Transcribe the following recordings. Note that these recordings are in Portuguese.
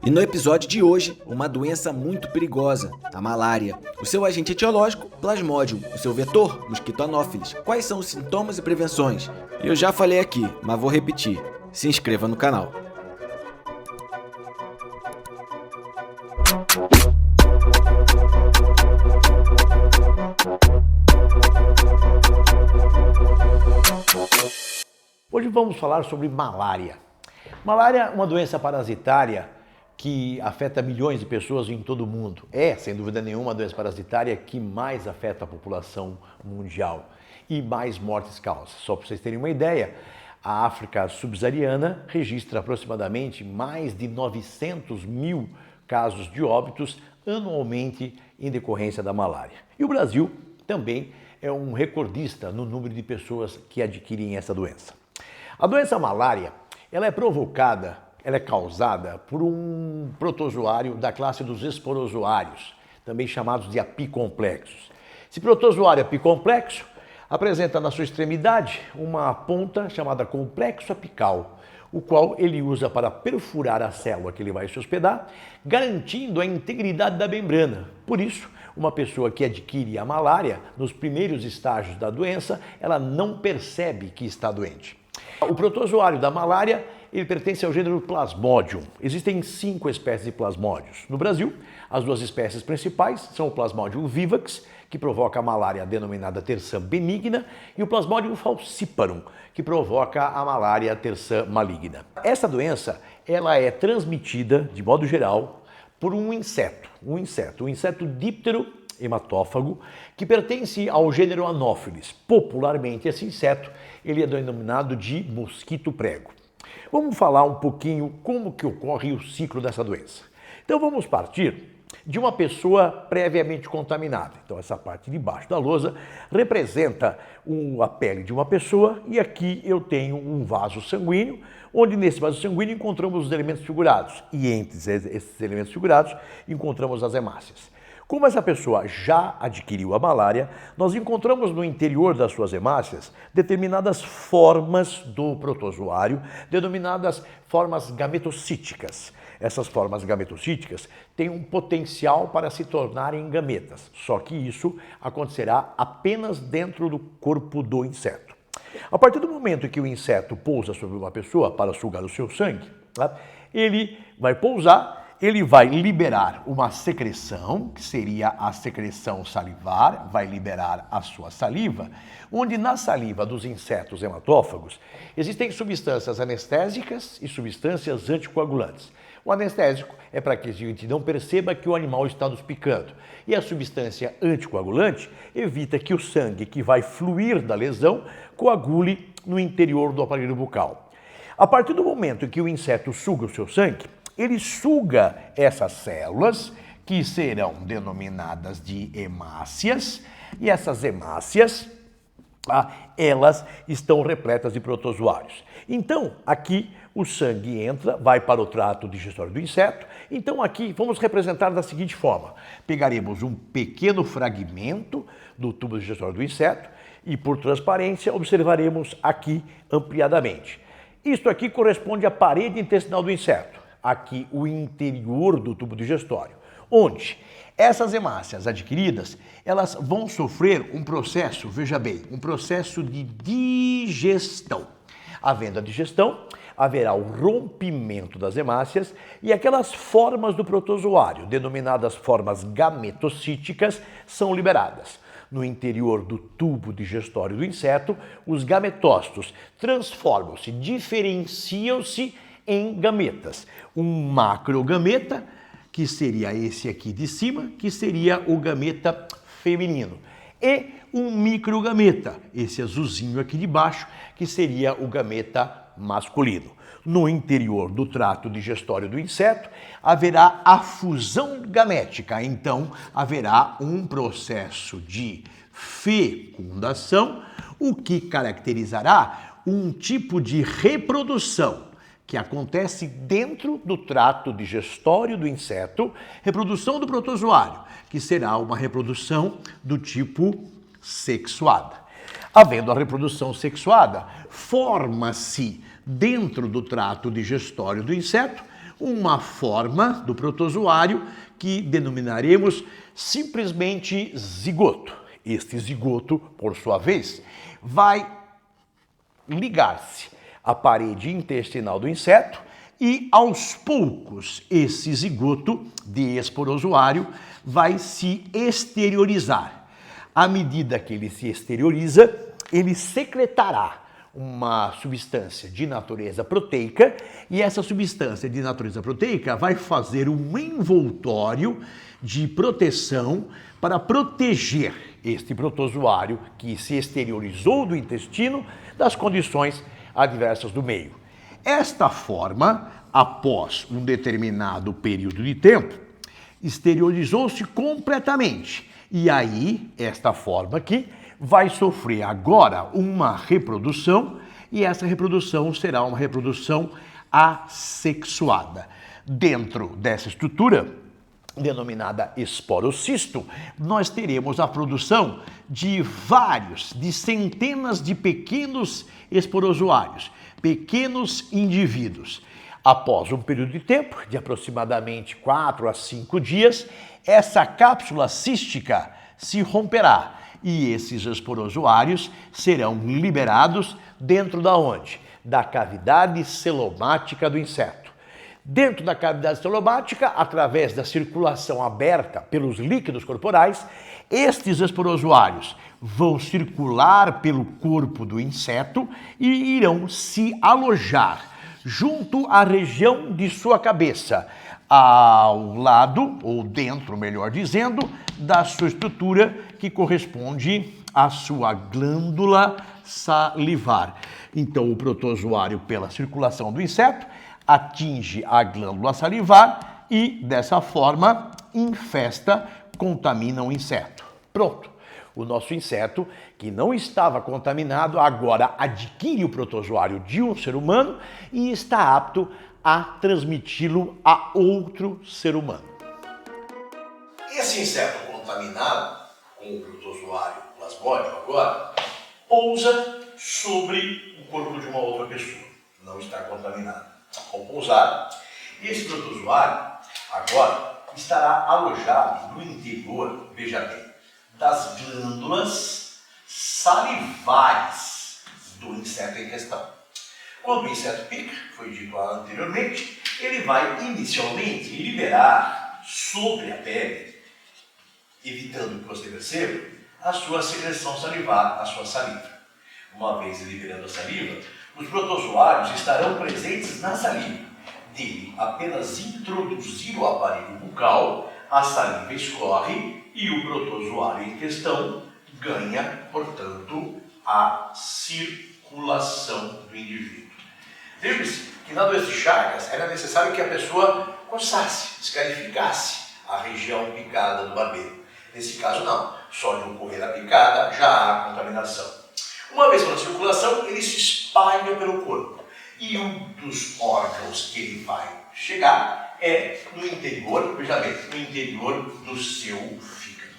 E no episódio de hoje, uma doença muito perigosa, a malária. O seu agente etiológico, Plasmodium. O seu vetor, Mosquito Anopheles. Quais são os sintomas e prevenções? Eu já falei aqui, mas vou repetir. Se inscreva no canal. Hoje vamos falar sobre malária. Malária é uma doença parasitária que afeta milhões de pessoas em todo o mundo. É, sem dúvida nenhuma, a doença parasitária que mais afeta a população mundial e mais mortes causa. Só para vocês terem uma ideia, a África subsaariana registra aproximadamente mais de 900 mil casos de óbitos anualmente em decorrência da malária. E o Brasil também é um recordista no número de pessoas que adquirem essa doença. A doença malária, ela é causada por um protozoário da classe dos esporozoários, também chamados de apicomplexos. Esse protozoário apicomplexo apresenta na sua extremidade uma ponta chamada complexo apical, o qual ele usa para perfurar a célula que ele vai se hospedar, garantindo a integridade da membrana. Por isso, uma pessoa que adquire a malária, nos primeiros estágios da doença, ela não percebe que está doente. O protozoário da malária, ele pertence ao gênero Plasmodium. Existem 5 espécies de plasmódios. No Brasil, as 2 espécies principais são o Plasmodium vivax, que provoca a malária denominada terçã benigna, e o Plasmodium falciparum, que provoca a malária terçã maligna. Essa doença, ela é transmitida, de modo geral, por um inseto díptero hematófago, que pertence ao gênero Anopheles. Popularmente, esse inseto ele é denominado de mosquito prego. Vamos falar um pouquinho como que ocorre o ciclo dessa doença. Então vamos partir de uma pessoa previamente contaminada. Então essa parte de baixo da lousa representa a pele de uma pessoa e aqui eu tenho um vaso sanguíneo, onde nesse vaso sanguíneo encontramos os elementos figurados e entre esses elementos figurados encontramos as hemácias. Como essa pessoa já adquiriu a malária, nós encontramos no interior das suas hemácias determinadas formas do protozoário, denominadas formas gametocíticas. Essas formas gametocíticas têm um potencial para se tornarem gametas, só que isso acontecerá apenas dentro do corpo do inseto. A partir do momento que o inseto pousa sobre uma pessoa para sugar o seu sangue, ele vai pousar, ele vai liberar uma secreção, que seria a secreção salivar, vai liberar a sua saliva, onde na saliva dos insetos hematófagos existem substâncias anestésicas e substâncias anticoagulantes. O anestésico é para que a gente não perceba que o animal está nos picando. E a substância anticoagulante evita que o sangue que vai fluir da lesão coagule no interior do aparelho bucal. A partir do momento que o inseto suga o seu sangue, ele suga essas células, que serão denominadas de hemácias, e essas hemácias, elas estão repletas de protozoários. Então, aqui o sangue entra, vai para o trato digestório do inseto. Então, aqui vamos representar da seguinte forma. Pegaremos um pequeno fragmento do tubo digestório do inseto e, por transparência, observaremos aqui ampliadamente. Isto aqui corresponde à parede intestinal do inseto. Aqui o interior do tubo digestório, onde essas hemácias adquiridas, elas vão sofrer um processo, veja bem, um processo de digestão. Havendo a digestão, haverá o rompimento das hemácias e aquelas formas do protozoário, denominadas formas gametocíticas, são liberadas. No interior do tubo digestório do inseto, os gametócitos transformam-se, diferenciam-se em gametas. Um macrogameta, que seria esse aqui de cima, que seria o gameta feminino. E um microgameta, esse azulzinho aqui de baixo, que seria o gameta masculino. No interior do trato digestório do inseto, haverá a fusão gamética, então haverá um processo de fecundação, o que caracterizará um tipo de reprodução que acontece dentro do trato digestório do inseto, reprodução do protozoário, que será uma reprodução do tipo sexuada. Havendo a reprodução sexuada, forma-se dentro do trato digestório do inseto uma forma do protozoário que denominaremos simplesmente zigoto. Este zigoto, por sua vez, vai ligar-se à parede intestinal do inseto e, aos poucos, esse zigoto de esporozoário vai se exteriorizar. À medida que ele se exterioriza, ele secretará uma substância de natureza proteica e essa substância de natureza proteica vai fazer um envoltório de proteção para proteger este protozoário que se exteriorizou do intestino das condições adversas do meio. Esta forma, após um determinado período de tempo, exteriorizou-se completamente. E aí, esta forma aqui vai sofrer agora uma reprodução e essa reprodução será uma reprodução assexuada. Dentro dessa estrutura, denominada esporocisto, nós teremos a produção de centenas de pequenos esporozoários, pequenos indivíduos. Após um período de tempo, de aproximadamente 4 a 5 dias, essa cápsula cística se romperá e esses esporozoários serão liberados dentro da onde? Da cavidade celomática do inseto. Dentro da cavidade celomática, através da circulação aberta pelos líquidos corporais, estes esporozoários vão circular pelo corpo do inseto e irão se alojar junto à região de sua cabeça, ao lado, ou dentro, melhor dizendo, da sua estrutura que corresponde à sua glândula salivar. Então, o protozoário, pela circulação do inseto, atinge a glândula salivar e, dessa forma, infesta, contamina o inseto. Pronto. O nosso inseto, que não estava contaminado, agora adquire o protozoário de um ser humano e está apto a transmiti-lo a outro ser humano. Esse inseto contaminado com o protozoário plasmódio agora pousa sobre o corpo de uma outra pessoa. Não está contaminado. Ao pousar, esse protozoário agora estará alojado no interior, veja bem, das glândulas salivares do inseto em questão. Quando o inseto pica, foi dito anteriormente, ele vai inicialmente liberar sobre a pele, evitando que você perceba, a sua secreção salivar, a sua saliva. Uma vez liberando a saliva, os protozoários estarão presentes na saliva. Dele apenas introduzir o aparelho bucal, a saliva escorre e o protozoário em questão ganha, portanto, a circulação do indivíduo. Lembre-se que na doença de Chagas era necessário que a pessoa coçasse, escarificasse a região picada do barbeiro. Nesse caso não, só de ocorrer a picada já há contaminação. Uma vez na circulação, ele se espalha pelo corpo e um dos órgãos que ele vai chegar é no interior, veja bem, no interior do seu fígado.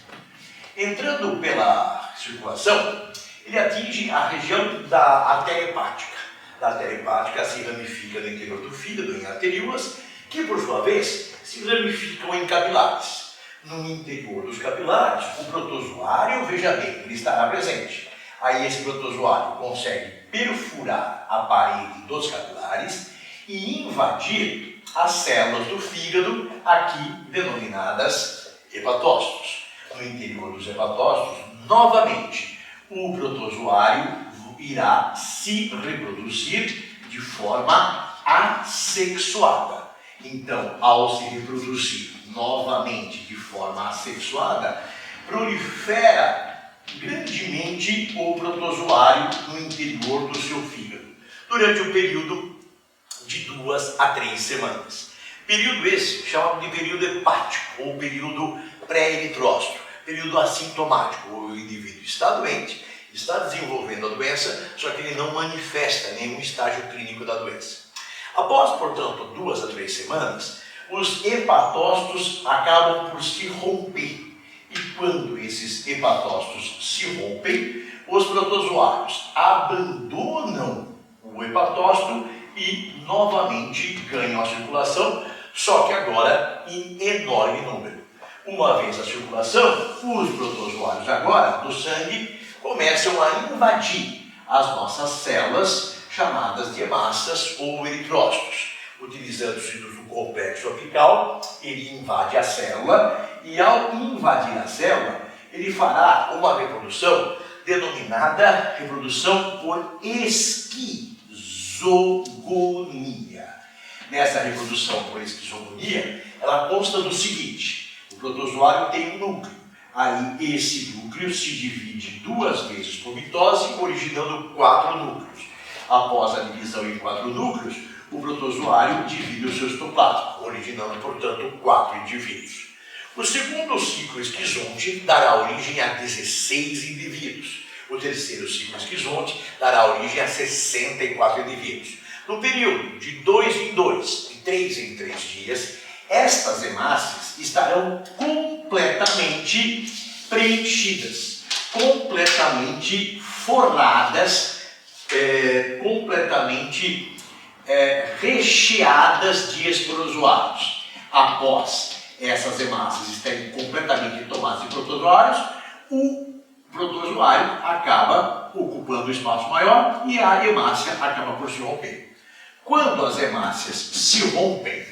Entrando pela circulação, ele atinge a região da artéria hepática. Da artéria hepática se ramifica no interior do fígado em arteríolas, que por sua vez se ramificam em capilares. No interior dos capilares, o protozoário, veja bem, ele estará presente. Aí esse protozoário consegue perfurar a parede dos capilares e invadir as células do fígado, aqui denominadas hepatócitos. No interior dos hepatócitos, novamente, o protozoário irá se reproduzir de forma assexuada. Então, ao se reproduzir novamente de forma assexuada, prolifera grandemente o protozoário no interior do seu fígado, durante um período de 2 a 3 semanas. Período esse chamado de período hepático, ou período pré-eritrócito, período assintomático. O indivíduo está doente, está desenvolvendo a doença, só que ele não manifesta nenhum estágio clínico da doença. Após, portanto, 2 a 3 semanas, os hepatócitos acabam por se romper. E quando esses hepatócitos se rompem, os protozoários abandonam o hepatócito e novamente ganham a circulação, só que agora em enorme número. Uma vez a circulação, os protozoários agora do sangue começam a invadir as nossas células, chamadas de hemácias ou eritrócitos. Utilizando-se do complexo apical, ele invade a célula e, ao invadir a célula, ele fará uma reprodução denominada reprodução por esquizogonia. Nessa reprodução por esquizogonia, ela consta do seguinte: o protozoário tem um núcleo. Aí esse núcleo se divide 2 vezes por mitose, originando 4 núcleos. Após a divisão em 4 núcleos, o protozoário divide o seu citoplasma, originando, portanto, 4 indivíduos. O segundo ciclo esquizonte dará origem a 16 indivíduos. O terceiro ciclo esquizonte dará origem a 64 indivíduos. No período de 2 em 2 e 3 em 3 dias, estas hemácias estarão completamente preenchidas, completamente forradas, completamente recheadas de esporozoários. Após essas hemácias estarem completamente tomadas de protozoários, o protozoário acaba ocupando um espaço maior e a hemácia acaba por se romper. Quando as hemácias se rompem,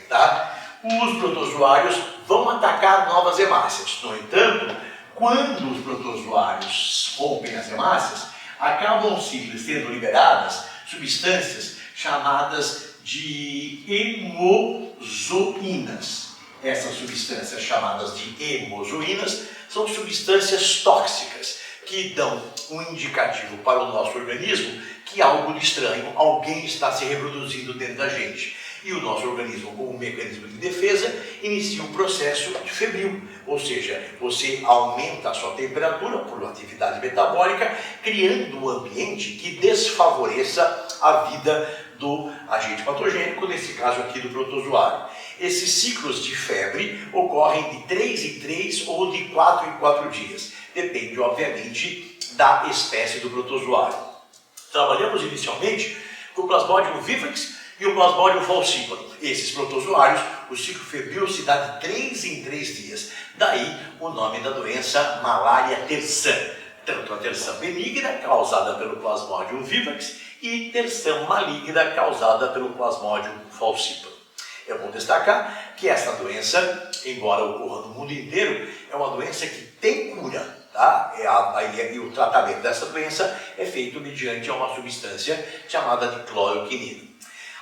os protozoários vão atacar novas hemácias. No entanto, quando os protozoários rompem as hemácias, acabam sendo liberadas substâncias chamadas de hemozoínas. Essas substâncias chamadas de hemozoínas são substâncias tóxicas que dão um indicativo para o nosso organismo que algo de estranho, alguém está se reproduzindo dentro da gente. E o nosso organismo, como mecanismo de defesa, inicia um processo de febril, ou seja, você aumenta a sua temperatura por atividade metabólica, criando um ambiente que desfavoreça a vida do agente patogênico, nesse caso aqui do protozoário. Esses ciclos de febre ocorrem de 3 em 3 ou de 4 em 4 dias. Depende, obviamente, da espécie do protozoário. Trabalhamos inicialmente com o Plasmodium vivax e o Plasmodium falciparum. Esses protozoários, o ciclo febril se dá de 3 em 3 dias. Daí o nome da doença malária terçã. Tanto a terçã benigna, causada pelo Plasmodium vivax, e terçã maligna, causada pelo Plasmodium falciparum. É bom destacar que essa doença, embora ocorra no mundo inteiro, é uma doença que tem cura. E o tratamento dessa doença é feito mediante uma substância chamada de cloroquinina.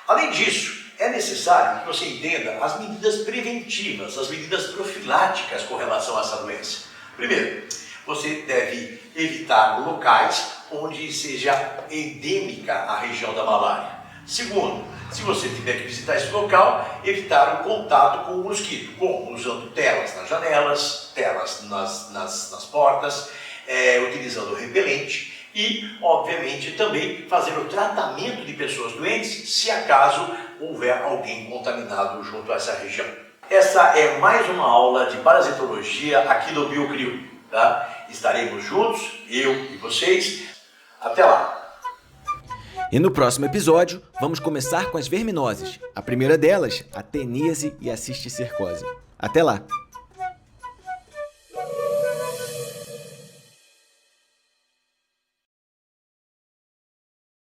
Além disso, é necessário que você entenda as medidas preventivas, as medidas profiláticas com relação a essa doença. Primeiro, você deve evitar locais onde seja endêmica a região da malária. Segundo, se você tiver que visitar esse local, evitar o contato com o mosquito, como usando telas nas janelas, telas nas portas, utilizando repelente e, obviamente, também fazer o tratamento de pessoas doentes, se acaso houver alguém contaminado junto a essa região. Essa é mais uma aula de parasitologia aqui do BioCrio, Estaremos juntos, eu e vocês. Até lá! E no próximo episódio, vamos começar com as verminoses. A primeira delas, a teníase e a cisticercose. Até lá!